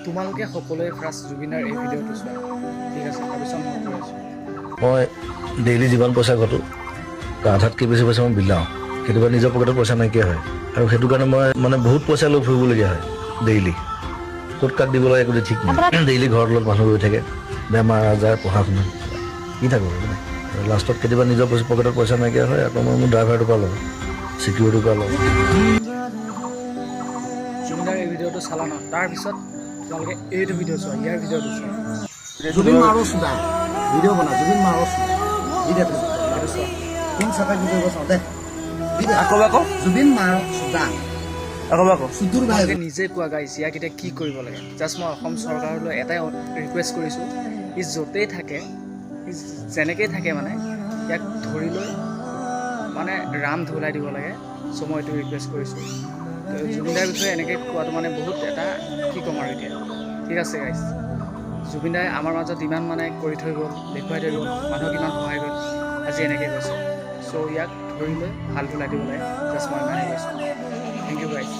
তোমালোকে সকলোৱে ফাৰ্ষ্ট জুবিনাৰ এই ভিডিঅ'টো চোৱা, ঠিক আছে? তাৰপিছত মই কৈ আছোঁ। মই ডেইলি যিমান পইচা ঘটো তাৰ আধাতকৈ বেছি পইচা মই বিলাওঁ। কেতিয়াবা নিজৰ পকেটত পইচা নাইকিয়া হয় আৰু সেইটো কাৰণে মই মানে বহুত পইচা লৈ ফুৰিবলগীয়া হয় ডেইলি। ক'ত কাক দিব লাগে একো ঠিক নাই। ডেইলি ঘৰত লগত মানুহ ৰৈ থাকে, বেমাৰ আজাৰ, পঢ়া শুনা কি থাকোঁ লাষ্টত কেতিয়াবা নিজৰ পকেটত পইচা নাইকিয়া হয়, আকৌ মই মোৰ ড্ৰাইভাৰটোৰ পৰা লওঁ, চিকিউৰিটিৰ পৰা লওঁ। জুবিনাৰ এই ভিডিঅ'টো চালা ন? তাৰপিছত তোমালোকে এইটো ভিডিঅ' চোৱা, ইয়াৰ ভিডিঅ'টো চোৱা। জুবিন মাৰো চোদা ভিডিঅ' বনা, জুবিন মাৰো চোদা ভিডিঅ'টো এইটো চোৱা। কোন চাপে কি কৰিব চাওঁ দে। আকৌ জুবিন মাৰো চোদা চুদুৰ ভাই তোমালোকে নিজে কোৱা গাইছ, ইয়াক এতিয়া কি কৰিব লাগে? জাষ্ট মই অসম চৰকাৰলৈ এটাই ৰিকুৱেষ্ট কৰিছোঁ, ই য'তেই থাকে, ই যেনেকেই থাকে মানে ইয়াক ধৰি লৈ মানে ৰাম ধুলাই দিব লাগে। চ' মই এইটো ৰিকুৱেষ্ট কৰিছোঁ। জুবিনদাৰ বিষয়ে এনেকৈ কোৱাটো মানে বহুত এটা কি ক'ম আৰু এতিয়া, ঠিক আছে গাইছ? জুবিনদাই আমাৰ মাজত ইমান মানে কৰি থৈ গ'ল, দেখুৱাই থৈ গ'ল, মানুহক ইমান সহায় কৰিল, আজি এনেকৈ কৈছে। চ' ইয়াক ধৰি লৈ ভাল ধুলাই দিব লাগে। জাষ্ট মই ইমানেই কৈছোঁ। থেংক ইউ গাইছ।